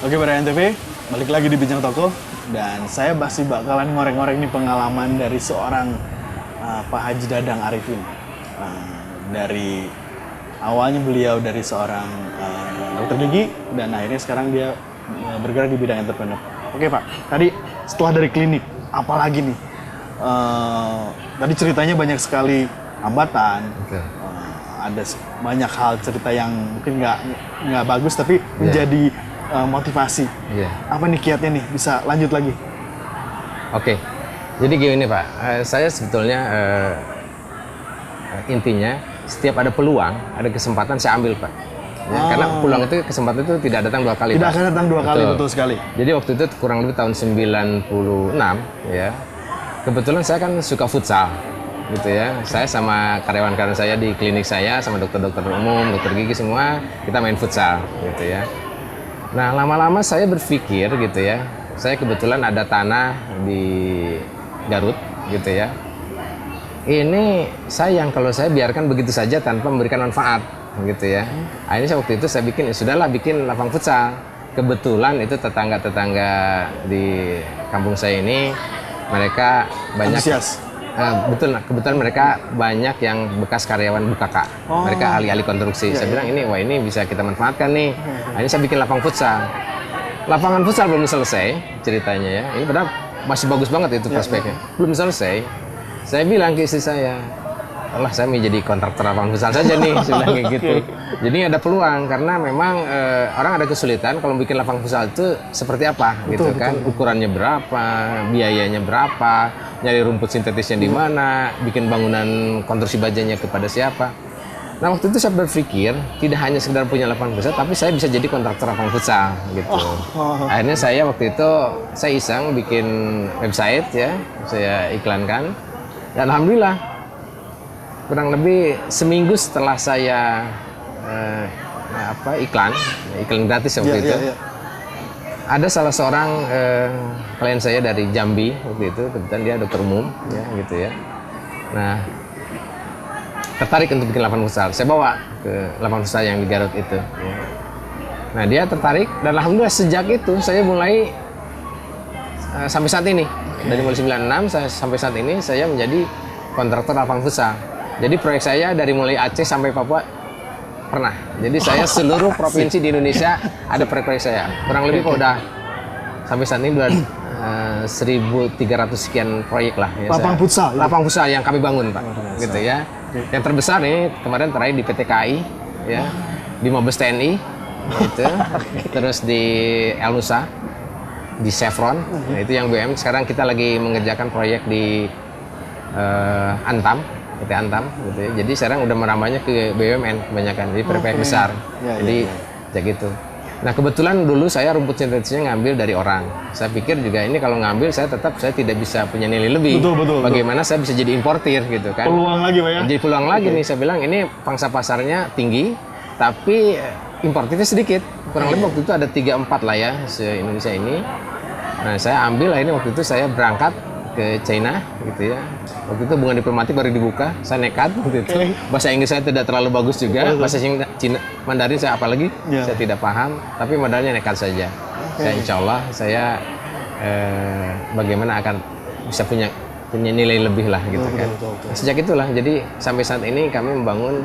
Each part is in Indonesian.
Oke, pada NTV, balik lagi di Bincang Toko. Dan saya masih bakalan ngorek-ngorek nih pengalaman dari seorang Pak Haji Dadang Arifin. Dari awalnya beliau dari seorang dokter gigi, dan akhirnya sekarang dia bergerak di bidang entrepreneur. Oke Pak, tadi setelah dari klinik, apalagi nih? Tadi ceritanya banyak sekali hambatan. Okay. Ada banyak hal cerita yang mungkin nggak bagus, tapi menjadi motivasi. Apa nih kiatnya nih bisa lanjut lagi? Oke, jadi gini Pak, saya sebetulnya intinya setiap ada peluang, ada kesempatan saya ambil Pak. Ya, karena peluang itu, kesempatan itu tidak datang dua kali. Tidak Pak. akan datang dua kali, betul sekali. Jadi waktu itu kurang lebih tahun 96 ya. Kebetulan saya kan suka futsal gitu ya. Saya sama karyawan-karyawan saya di klinik saya, sama dokter-dokter umum, dokter gigi semua, kita main futsal gitu ya. Nah, lama-lama saya berpikir gitu ya, saya kebetulan ada tanah di Garut gitu ya. Ini sayang kalau saya biarkan begitu saja tanpa memberikan manfaat gitu ya. Akhirnya saya waktu itu saya bikin, sudahlah bikin lapang futsal. Kebetulan itu tetangga-tetangga di kampung saya ini, mereka banyak antusias. Betul, kebetulan mereka banyak yang bekas karyawan Bukaka. Mereka ahli-ahli konstruksi. Saya bilang wah ini bisa kita manfaatkan nih. Akhirnya saya bikin lapang futsal. Lapangan futsal belum selesai ceritanya ya. Ini padahal masih bagus banget itu prospeknya. Belum selesai. Saya bilang ke istri saya, Allah saya mau jadi kontraktor lapangan futsal saja nih, saya bilang kayak gitu. Jadi ada peluang karena memang orang ada kesulitan kalau bikin lapangan futsal itu seperti apa gitu kan. Ukurannya berapa, biayanya berapa, nyari rumput sintetisnya di mana, bikin bangunan konstruksi bajanya kepada siapa. Nah waktu itu saya berpikir tidak hanya sekedar punya lapangan futsal, tapi saya bisa jadi kontraktor lapangan futsal gitu. Akhirnya saya waktu itu saya iseng bikin website ya, saya iklankan. Dan alhamdulillah kurang lebih seminggu setelah saya iklan gratis waktu itu. Ada salah seorang klien saya dari Jambi waktu itu, kebetulan dia dokter umum ya gitu ya. Nah, tertarik untuk bikin lapangan futsal. Saya bawa ke lapangan futsal yang di Garut itu ya. Nah, dia tertarik dan alhamdulillah sejak itu saya mulai sampai saat ini. Dari mulai 96 sampai saat ini saya menjadi kontraktor lapangan futsal. Jadi proyek saya dari mulai Aceh sampai Papua pernah. Jadi saya seluruh provinsi di Indonesia ada proyek-proyek saya. Kurang lebih udah sampai saat ini udah 1.300 sekian proyek lah. Ya, lapangan futsal. Lapangan futsal yang kami bangun Pak. Gitu ya. Yang terbesar nih kemarin terakhir di PT KAI ya, di Mabes TNI gitu. Terus di El Nusa, di Chevron, nah itu yang BUMN. Sekarang kita lagi mengerjakan proyek di Antam, PT Antam gitu ya. Jadi sekarang udah merambahnya ke BUMN kebanyakan, jadi proyek besar. Jadi kayak gitu. Nah kebetulan dulu saya rumput sintetisnya ngambil dari orang. Saya pikir juga ini kalau ngambil saya tidak bisa punya nilai lebih. Betul. Bagaimana saya bisa jadi importir gitu kan? Peluang lagi Pak ya? Jadi peluang lagi nih, saya bilang ini pangsa pasarnya tinggi, tapi importirnya sedikit. Kurang lebih waktu itu ada 3-4 lah ya se-Indonesia ini. Nah saya ambil, akhirnya waktu itu saya berangkat ke China gitu ya. Waktu itu hubungan diplomatik baru dibuka, saya nekat waktu itu. Bahasa Inggris saya tidak terlalu bagus juga, bahasa Cina, Mandarin saya apalagi, saya tidak paham, tapi modalnya nekat saja. Saya insya Allah saya bagaimana akan bisa punya nilai lebih lah gitu kan. Sejak itulah, jadi sampai saat ini kami membangun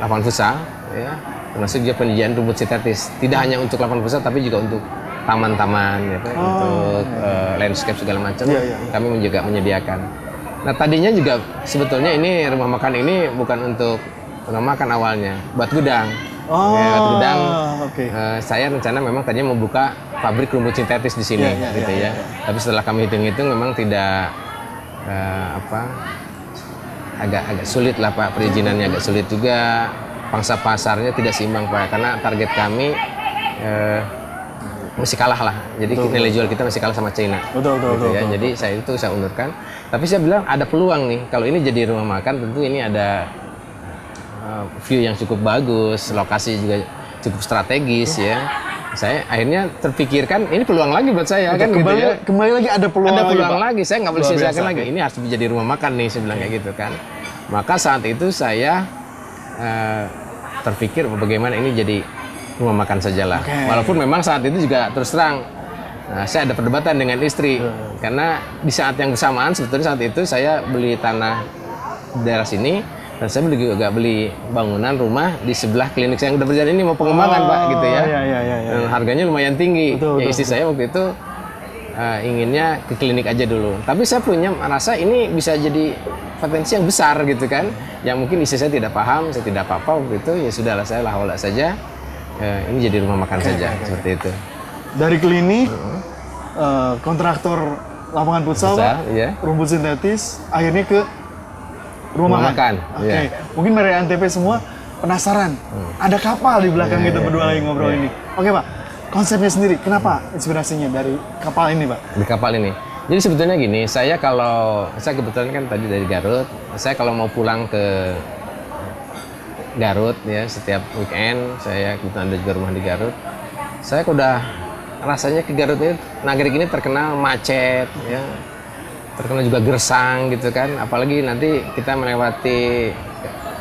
lapangan futsal ya, termasuk juga penyediaan rumput sintetis. Tidak hanya untuk lapangan futsal tapi juga untuk taman-taman gitu, untuk landscape segala macam. Kami juga menyediakan. Nah tadinya juga sebetulnya ini rumah makan ini bukan untuk rumah makan awalnya, buat gudang. Buat gudang. Saya rencana memang tadinya membuka pabrik rumput sintetis di sini gitu ya. Tapi setelah kami hitung-hitung memang tidak agak sulit lah Pak, perizinannya agak sulit juga, pangsa pasarnya tidak seimbang Pak, karena target kami masih kalah lah, jadi nilai jual kita masih kalah sama China. Betul. Jadi saya undurkan, tapi saya bilang ada peluang nih, kalau ini jadi rumah makan tentu ini ada view yang cukup bagus, lokasi juga cukup strategis ya. Saya akhirnya terpikirkan ini peluang lagi buat saya. Betul, kan kembali lagi ada peluang lagi. Saya nggak boleh sia-siakan lagi. Ini harus jadi rumah makan nih, saya bilang kayak gitu kan. Maka saat itu saya terpikir bagaimana ini jadi rumah makan sajalah. Oke. Walaupun memang saat itu juga terus terang, saya ada perdebatan dengan istri karena di saat yang bersamaan sebetulnya saat itu saya beli tanah di daerah sini dan saya juga beli bangunan rumah di sebelah klinik saya yang udah berjalan ini mau pengembangan Pak gitu ya. Iya. Dan harganya lumayan tinggi. Betul. Istri saya waktu itu inginnya ke klinik aja dulu. Tapi saya punya merasa ini bisa jadi potensi yang besar gitu kan. Yang mungkin istri saya tidak paham, saya tidak apa-apa waktu itu. Ya sudahlah saya lah saja. Ini jadi rumah makan saja seperti itu. Dari klinik, kontraktor lapangan futsal, Pak, iya. rumput sintetis, akhirnya ke rumah makan. Oke, iya. mungkin dari NTP semua penasaran. Ada kapal di belakang kita berdua lagi ngobrol ini. Oke Pak, konsepnya sendiri, kenapa inspirasinya dari kapal ini Pak? Di kapal ini. Jadi sebetulnya gini, saya kebetulan kan tadi dari Garut, saya kalau mau pulang ke Garut ya setiap weekend, saya kebetulan ada juga rumah di Garut. Saya udah rasanya ke Garut ini, Nagrek ini terkenal macet ya. Terkenal juga gersang gitu kan, apalagi nanti kita melewati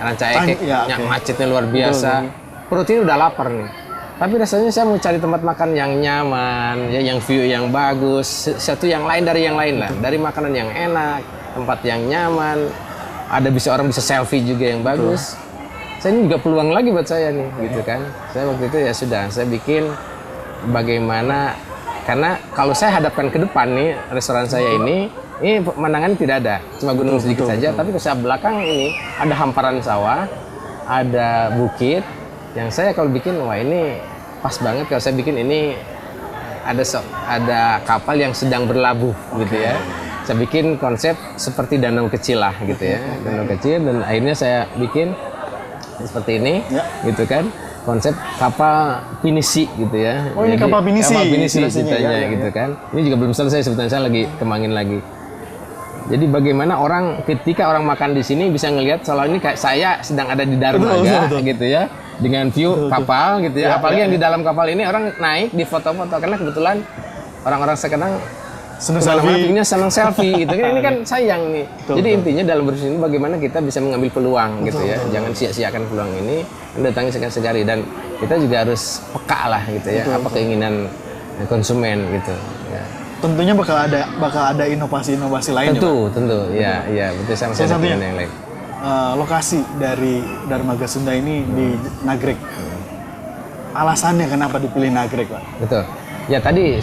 Ranca Ekek, macetnya luar biasa. Perut ini udah lapar nih. Tapi rasanya saya mau cari tempat makan yang nyaman, ya, yang view yang bagus, satu yang lain dari yang lain lah. Dari makanan yang enak, tempat yang nyaman, orang bisa selfie juga yang bagus. Saya ini juga peluang lagi buat saya nih, gitu kan. Saya waktu itu ya sudah, saya bikin bagaimana, karena kalau saya hadapkan ke depan nih, restoran saya ini pemandangan tidak ada, cuma gunung sedikit saja. Tapi ke belakang ini ada hamparan sawah, ada bukit. Yang saya kalau bikin, wah ini pas banget kalau saya bikin ini ada kapal yang sedang berlabuh, gitu ya. Saya bikin konsep seperti danau kecil lah, gitu ya, danau kecil, dan akhirnya saya bikin seperti ini, gitu kan. Konsep kapal pinisi gitu ya. Oh, ini kapal pinisi. Kapal pinisi ceritanya gitu kan. Ini juga belum selesai sebetulnya, saya lagi kembangin lagi. Jadi bagaimana ketika orang makan di sini bisa ngelihat seolah ini kayak saya sedang ada di Darmaga gitu ya, dengan view kapal gitu ya. Apalagi yang di dalam kapal ini orang naik di foto-foto, karena kebetulan orang-orang sekarang senang selfie gitu kan. Ini kan sayang nih. Jadi intinya dalam berbisnis ini bagaimana kita bisa mengambil peluang gitu ya. Jangan sia-siakan peluang ini, mendatangi sekali-sekali, dan kita juga harus peka lah gitu ya, apa keinginan konsumen gitu ya. Tentunya bakal ada inovasi-inovasi lain. Tentu, iya, betul, sama satunya yang lain. Lokasi dari Darmaga Sunda ini di Nagrek. Alasannya kenapa dipilih Nagrek, Pak? Betul. Ya tadi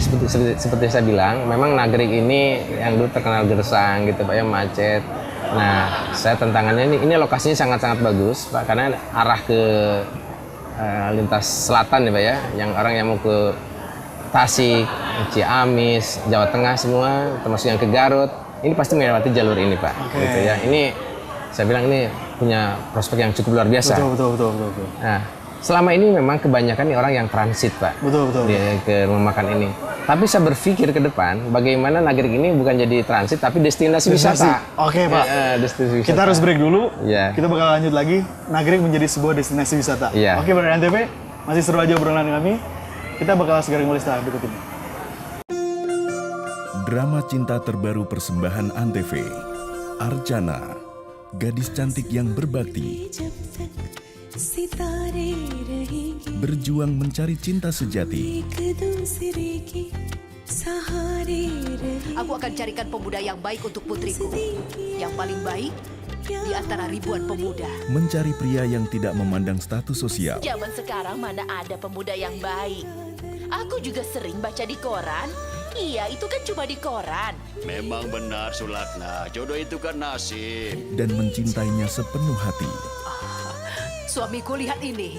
seperti saya bilang, memang Nagrek ini yang dulu terkenal gersang gitu Pak ya, macet. Nah, saya tantangannya ini lokasinya sangat-sangat bagus Pak, karena arah ke lintas selatan ya Pak ya, yang orang yang mau ke Tasik, Ciamis, Jawa Tengah semua, termasuk yang ke Garut, ini pasti melewati jalur ini Pak. Gitu ya. Ini saya bilang ini punya prospek yang cukup luar biasa. Betul. Nah, selama ini memang kebanyakan orang yang transit Pak. Betul. Ke rumah makan ini. Tapi saya berpikir ke depan, bagaimana Nagrek ini bukan jadi transit, tapi destinasi wisata. Oke Pak. Destinasi wisata. Kita harus break dulu. Yeah. Kita bakal lanjut lagi. Nagrek menjadi sebuah destinasi wisata. Yeah. Oke, Pak NTP, masih seru aja obrolan kami. Kita bakal segera kembali setelah berikut ini. Drama cinta terbaru persembahan Antv, Archana, gadis cantik yang berbakti, berjuang mencari cinta sejati. Aku akan carikan pemuda yang baik untuk putriku, yang paling baik di antara ribuan pemuda. Mencari pria yang tidak memandang status sosial. Zaman sekarang mana ada pemuda yang baik. Aku juga sering baca di koran. Iya, itu kan cuma di koran. Memang benar, Sulatna. Jodoh itu kan nasib. Dan mencintainya sepenuh hati. Suamiku, lihat ini.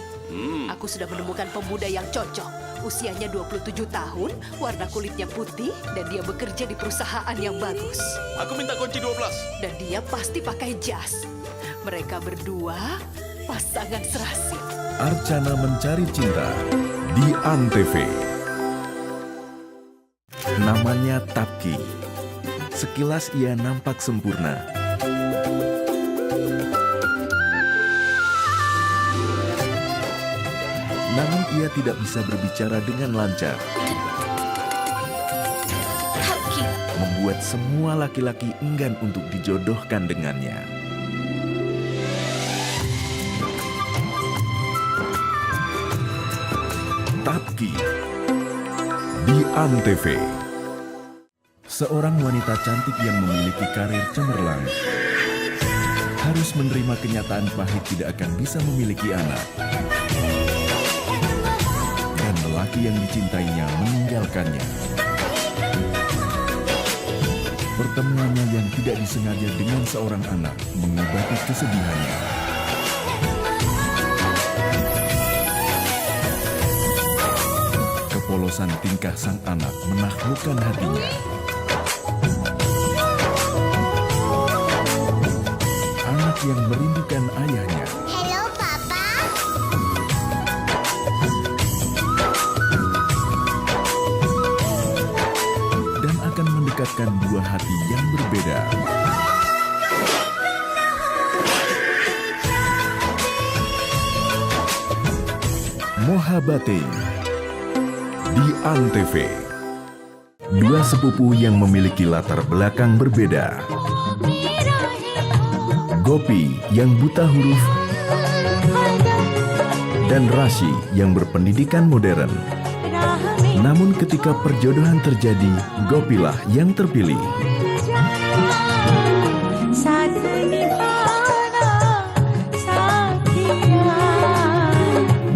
Aku sudah menemukan pemuda yang cocok. Usianya 27 tahun, warna kulitnya putih, dan dia bekerja di perusahaan yang bagus. Aku minta kunci 12. Dan dia pasti pakai jas. Mereka berdua pasangan serasi. Archana mencari cinta di Antv. Namanya Tapki. Sekilas ia nampak sempurna. Namun ia tidak bisa berbicara dengan lancar. Membuat semua laki-laki enggan untuk dijodohkan dengannya. Tapki di Antv. Seorang wanita cantik yang memiliki karir cemerlang harus menerima kenyataan pahit tidak akan bisa memiliki anak. Dan lelaki yang dicintainya meninggalkannya. Pertemuannya yang tidak disengaja dengan seorang anak mengobati kesedihannya. Kepolosan tingkah sang anak menaklukkan hatinya. Anak yang merindukan ayahnya. Halo, Papa. Dan akan mendekatkan dua hati yang berbeda. Mohabbatein di Antv. Dua sepupu yang memiliki latar belakang berbeda. Gopi yang buta huruf dan Rashi yang berpendidikan modern. Namun ketika perjodohan terjadi, Gopilah yang terpilih.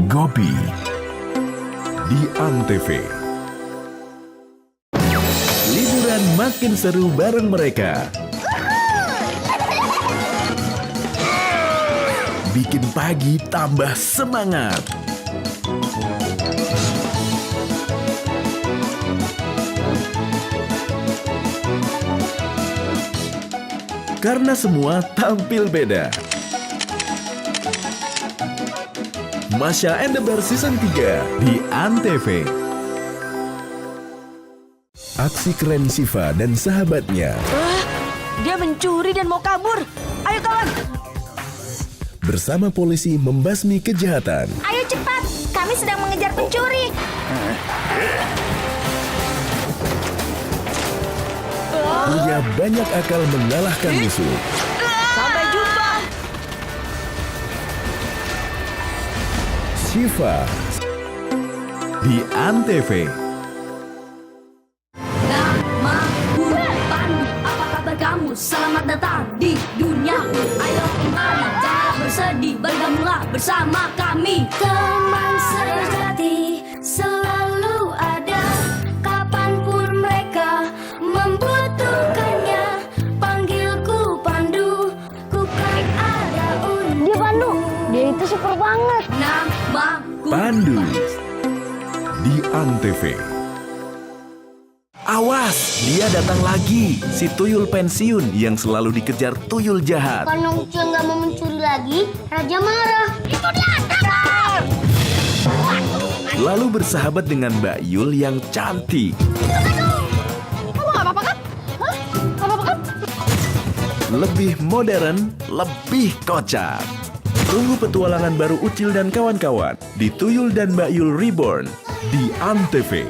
Gopi di Antv. Liburan makin seru bareng mereka. Bikin pagi tambah semangat. Karena semua tampil beda. Masha and the Bear Season 3 di Antv. Aksi keren Siva dan sahabatnya. Dia mencuri dan mau kabur. Ayo kawan. Bersama polisi membasmi kejahatan. Ayo cepat, kami sedang mengejar pencuri. Punya banyak akal mengalahkan musuh. Sampai jumpa. Siva di Antv. Namaku Pandu, apa kabar kamu? Selamat datang di duniaku. Ayo mari jangan bersedih, bergabunglah bersama kami. Teman sejati selalu ada, kapanpun mereka membutuhkannya. Panggilku Pandu, ku kan ada untukmu. Dia Pandu, dia itu super banget. Namaku Pandu di Antv. Awas, dia datang lagi. Si tuyul pensiun yang selalu dikejar tuyul jahat. Karena Ucil nggak mau mencuri lagi, Raja marah. Itu dia, tangkap! Lalu bersahabat dengan Mbak Yul yang cantik. Kamu nggak apa-apa kan? Hah? Nggak apa-apa kan? Lebih modern, lebih kocak. Tunggu petualangan baru Ucil dan kawan-kawan di Tuyul dan Mbak Yul Reborn di Antv.